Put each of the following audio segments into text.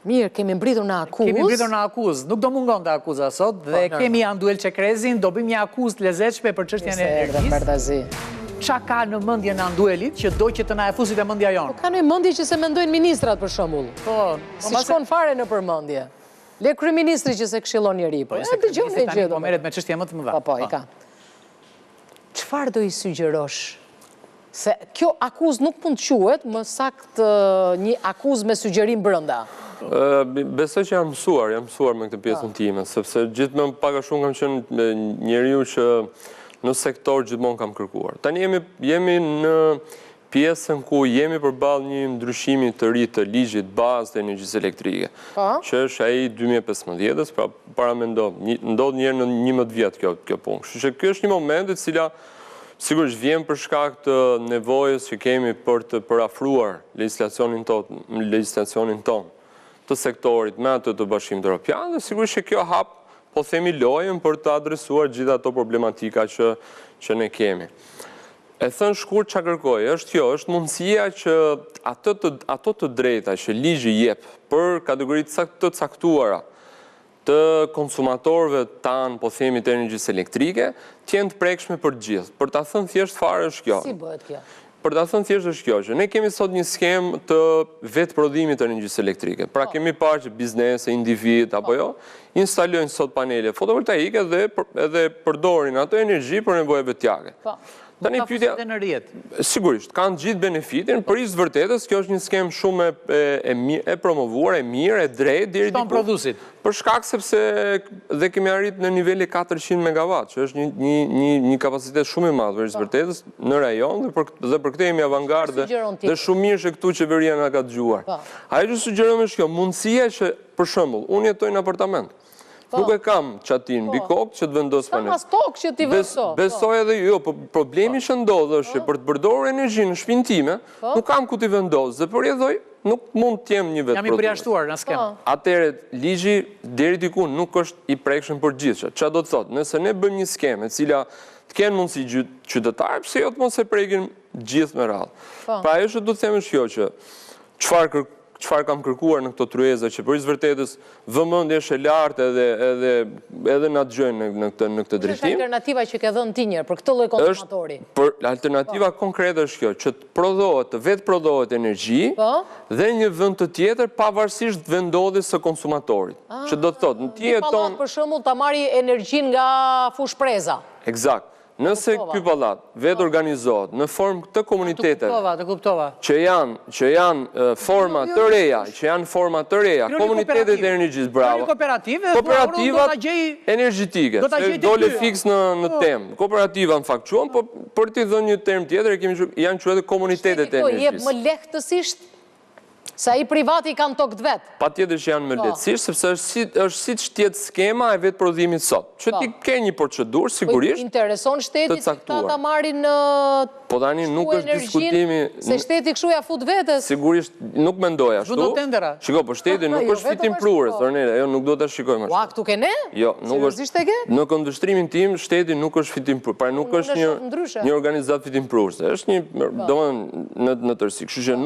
Mirë, kemi mbritur në akuzë. Kemi mbritur në akuzë, nuk do mungon të akuza sot, dhe kemi Anduel Çekrezin, do bëjmë një akuzë të lezetshme për çështjen e energjisë. Qa ka në mendje në Anduelit që do që të na e fusit e mendja jonë? Ka në mendje që se mendojnë ministrat për shembull. Si shkon fare në përmendje. Le kryeministri që se këshillon njëri. Po dëgjoni gjë. Po merret me çështje më të mëdha. Po, i ka. Çfarë do i sugjerosh? Se kjo akuzë nuk mund të quhet, më saktë një akuzë me sugjerim brenda. Besoj që jam mësuar me këtë pjesën time, sepse gjithmonë pak a shumë kam qenë njeriu që në sektor gjithmonë kam kërkuar. Tani jemi në pjesën ku jemi përballë një ndryshimi të ri të ligjit bazë të energjisë elektrike, që është ai 2015-s, pra para ndodh një herë në 11 vjet kjo punë. Kështu që ky është një moment i cila sigurisht vjen për shkak të nevojës që kemi për të parafruar legjislacionin tonë të sektorit me atë të Bashkimit Evropian, dhe sigurisht që kjo hap, po themi lojën për të adresuar gjitha ato problematika që ne kemi. E thënë shkurt që kërkoj, është kjo, është mundësia që ato të drejta që ligji jep për kategoritë të caktuara të konsumatorëve tanë, po themi të energjisë elektrike, t'jenë të prekshme për gjithë. Për ta thënë thjesht fare është kjo. Si bëhet kjo? Për ta thënë thjesht është kjo, që ne kemi sot një skemë të vetë prodhimit të energjisë elektrike. Pra kemi parë që biznese, individ, apo jo, instalojnë sot panele fotovoltaike dhe përdorin ato energji për nevojave tjake. Tani pyetja në rrjet. Sigurisht, kanë gjithë benefitin, për ishtë vërtetës, kjo është një skemë shumë e promovuar, e mirë, e drejt, deri diku. Shton prodhuesit. Për shkak sepse dhe kemi arrit në niveli 400 MW, që është një kapacitet shumë i madh për ishtë vërtetës në rajon, dhe për këtë jemi avangardë dhe shumë mirë që këtu qeveria na ka dëgjuar. Ajo që sugjerojmë është kjo, mundësia që, për shembull, unë jetoj në apartament. Nuk e kam qatin mbi kokë që të vendos panel. Sa mas tokë që ti vendos. Besoj edhe jo, problemi që ndodhë është që për të përdorur energji në shtëpinë time, nuk kam ku t'i vendos, dhe për jedhoj, nuk mund t'jem një vetë Jam i përjashtuar në skemë. Atëherë, ligji deri diku nuk është i prekshëm për gjithë. Çfarë do të thotë? Nëse ne bëjmë një skemë e cila të kenë mundësi qytetarë, pse jo të mos e prekin gjithë me radhë. Pra ajo që do të them është kjo që çfarë kam kërkuar në këto tryeza, që për vërtetës vëmendja është e lartë edhe na dëgjojnë në këtë drejtim. Është alternativa që ke dhënë ti njëherë për këtë lloj konsumatori. Alternativa konkrete është kjo, që të vetë prodhohet energji dhe një vend të tjetër pavarësisht vendodhjes së konsumatorit. Që do të thotë, në ti jeton për shembull ta marrë energjinë nga fushpreza. Eksakt. Nëse ky pallat vetë organizohet në formë të komunitete që janë forma të reja, komunitetet e energjisë, bravo, kooperativat energjetike, se dole fiks në temë. Kooperativa në fakt quhen, po për t'i dhënë një term tjetër, janë quajtur komunitetet e energjisë. Jep më lehtësisht sa i privati kanë tokë të vetë. Pa tjetër që janë më lehtësisht, sepse është si që tjetë skema e vetë prodhimit sot. Që ti ke një procedurë, sigurisht, intereson shtetit ta marrin po tani nuk është diskutimi... Se shteti kështu ja fut vetës. Sigurisht, nuk mendoj ashtu. Zhundo tendera. Shiko, po shteti nuk është fitim prurës, Ornela, jo, nuk do të shikojmë ashtu. Ua, këtu ke ne? Jo, nuk është. Në këndvështrimin tim, shteti nuk është fitim prurës, pra nuk është një organizat fitim prurës. Është një, domethënë në tërësi. Kështu që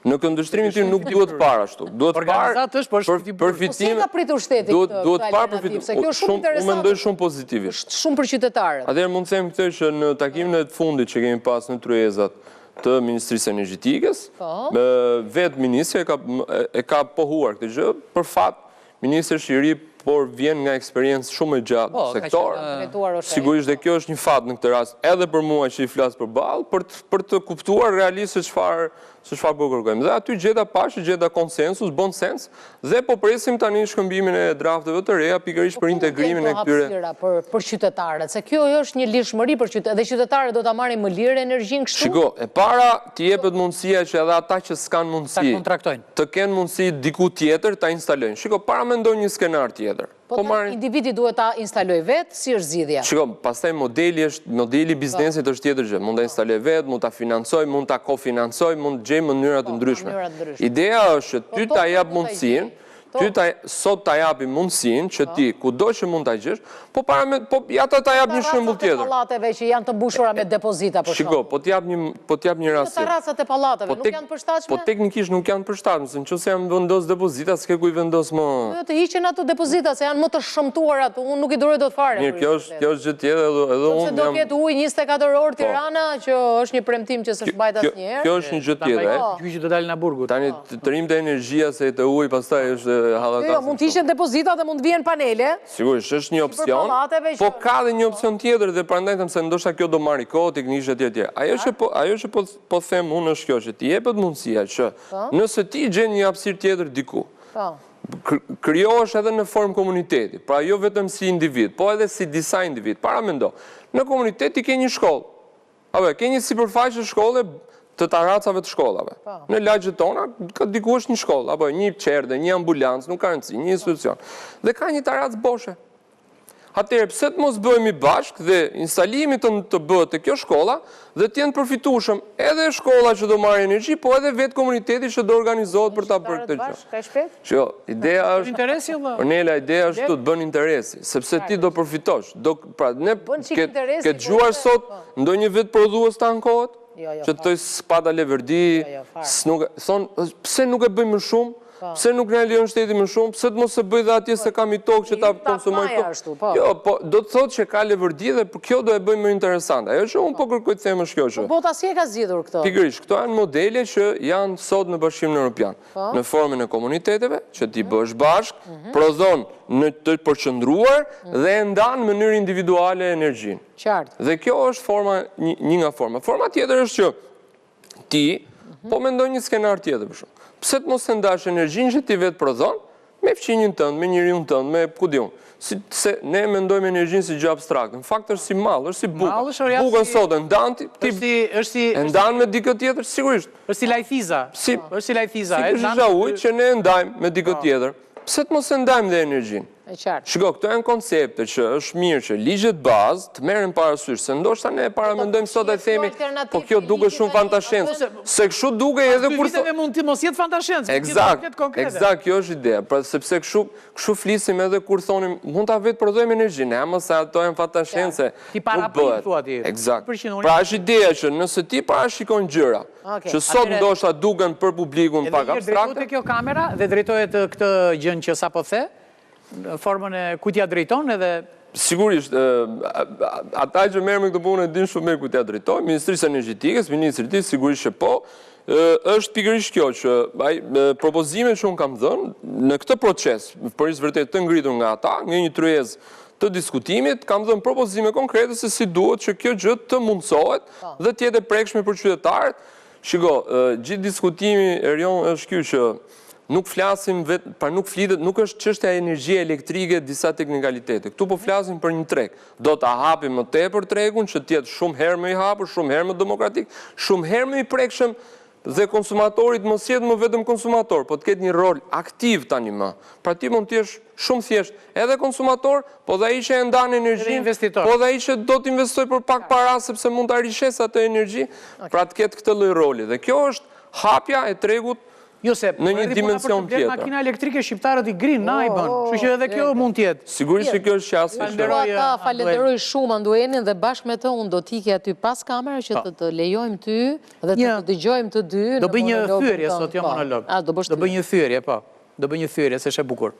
në këndvështrimin tim nuk duhet parë ashtu. Duhet parë për fitim. Si ka pritur shteti këtë alternativë? Se kjo është shumë interesante. Unë mendoj shumë pozitivisht. Shumë për qytetarët. Atëherë mund të them këtë që në takimin e fundit që kemi pas në tryezat të Ministrisë Energjetikës, vetë ministri e ka pohuar këtë gjë, për fat ministri është i ri, por vjen nga eksperiencë shumë e gjatë në sektor. Sigurisht dhe kjo është një fat në këtë rast, edhe për mua që i flas përballë, për të kuptuar realisht se çfarë po kërkojmë. Dhe aty gjeta pashë, gjeta konsensus, bon sens, dhe po presim tani shkëmbimin e drafteve të reja pikërisht për integrimin e këtyre. Për qytetarët, se kjo është një lirshmëri për qytetarët, dhe qytetarët do ta marrin më lirë energjinë kështu. Shiko, e para t'i jepet mundësia që edhe ata që s'kan mundësi të kenë mundësi diku tjetër ta instalojnë. Shiko, para mendoj një skenar tjetër. Po individi duhet ta instaloj vetë, si është zgjidhja? Shiko, pastaj modeli biznesit është tjetër gjë. Mund ta instaloj vetë, mund ta financoj, mund ta kofinancoj, mund gjej mënyra të ndryshme. Ideja është që ty ta jap mundësinë ty sot ta japi mundësin që ti, kudo që mund ta gjesh, po ja ta jap një shembull tjetër. Pallateve që janë të mbushura me depozita për shkak. Shiko, po t'jap një rasti. Terracat e pallateve nuk janë përshtatshme? Po teknikisht nuk janë përshtatshme, se nëse janë vendos depozita, s'ke ku i vendos më. Të hiqen ato depozita se janë më të shëmtuara, unë nuk i duroj dot fare. Mirë, kjo është gjë tjetër, edhe unë do ketë ujë 24 orë Tirana, që është një premtim që s'është bajt asnjëherë. Kjo është një gjë tjetër. Gjyqi do dalë në Burgut. Tani të rimte energjia se të ujë pastaj është hallakasi. Jo, mund të ishin depozita dhe mund të vjen panele. Sigurisht, është një opsion, po ka dhe një opsion tjetër dhe prandaj them se ndoshta kjo do marrë kohë teknikisht etj. Ajo që po them unë është kjo që ti jepet mundësia që nëse ti gjen një hapësirë tjetër diku, krijohesh edhe në formë komuniteti, pra jo vetëm si individ, po edhe si disa individ. Para mendo, në komunitet ti ke një shkollë, apo ke një sipërfaqe shkolle të taracave të shkollave. Në lagjet tona, diku është një shkollë, apo një qerdhe, një ambulancë, nuk ka rëndësi, një institucion. Dhe ka një taracë boshe. Atëherë, pse të mos bëhemi bashkë dhe instalimi të bëhet te kjo shkolla dhe të jenë përfitueshëm edhe shkolla që do marrë energji, po edhe vetë komuniteti që do organizohet për ta bërë këtë gjë. Shiko, ideja është Ornela, ideja është të bën interesi, sepse ti do përfitosh. Pra ne ke dëgjuar sot ndonjë vetë prodhues të ankohet? Që të thoj spada Leverdi, thonë, pse nuk e bëjmë më shumë? Pse nuk në lejon shteti më shumë? Pse të mos e bëj dhe atje se kam i tokë që ta konsumoj tokë? Jo, po do të thotë që ka Leverdi dhe kjo do e bëjmë më interesant. Ajo që unë po kërkoj të them është kjo që. Po ta si e ka zgjedhur këto? Pikërisht, këto janë modele që janë sot në Bashkimin Evropian. Në formën e komuniteteve, që ti bësh bashkë, prodhon në të përqendruar dhe e ndan në mënyrë individuale energjinë. Qartë. Dhe kjo është forma, një nga forma. Forma tjetër është që ti po mendoj një skenar tjetër për shumë. Pse të mos e ndash energjinë që ti vetë prodhon me fqinjin tënd, me njeriun tënd, me ku diun. Se ne mendojmë energjinë si gjë abstrakte. Në fakt është si mall, është si bukë. Bukën sot e ndan ti, e ndan me dikë tjetër, sigurisht. Është si lajfiza. Është si lajfiza. Si është ujë që ne e ndajmë me dikë tjetër. Pse të mos e ndajmë dhe energjinë? Shiko, këto janë koncepte që është mirë që ligjet bazë të merren parasysh, se ndoshta ne paramendojmë sot e themi, po kjo duket shumë fantascience. Se kështu duket edhe kur thotë mund të mos jetë fantascience. Eksakt, kjo është ideja, pra sepse kështu flisim edhe kur thonim mund ta vetë prodhojmë energjinë, mos se ato janë fantascience. Ti paraprit thua ti. Eksakt. Pra është ideja që nëse ti parashikon gjëra që sot ndoshta duken për publikun pak abstrakte. Edhe kjo kamera dhe drejtohet këtë gjën që sapo the, në formën e kujtja drejton edhe... Sigurisht, ata që merë me këtë punë e din shumë me kujtja drejton, Ministrisë Energjetikës, Ministri sigurisht që po, është pikërisht kjo që propozime që unë kam dhënë në këtë proces, për isë vërtet të ngritur nga ata, nga një tryez të diskutimit, kam dhënë propozime konkrete se si duhet që kjo gjë të mundsohet dhe tjetë e prekshme për qytetarët. Shiko, gjithë diskutimi Erion është kjo që nuk flasim vetë, pra nuk flitet, nuk është çështja e energjie elektrike disa teknikalitete. Këtu po flasim për një treg. Do ta hapim më tepër tregun që të jetë shumë herë më i hapur, shumë herë më demokratik, shumë herë më i prekshëm dhe konsumatorit mos jetë më vetëm konsumator, po të ketë një rol aktiv tani më. Pra ti mund të jesh shumë thjesht edhe konsumator, po dhe ai që e ndan energjinë, po dhe ai që do të investoj për pak para sepse mund ta rishes atë energji, pra të ketë këtë lloj roli. Dhe kjo është hapja e tregut në një dimension tjetër. Makina elektrike shqiptarët i grinë, na i bën. Kështu që edhe kjo mund të jetë. Sigurisht që kjo është qasje. Falenderoj shumë Anduenin dhe bashkë me të unë do t'ikja aty pas kamera që të lejojmë ty dhe të dëgjojmë të dy. Do bëj një thyerje sot, jo monolog. Do bëj një thyerje, po. Do bëj një thyerje, se është e bukur.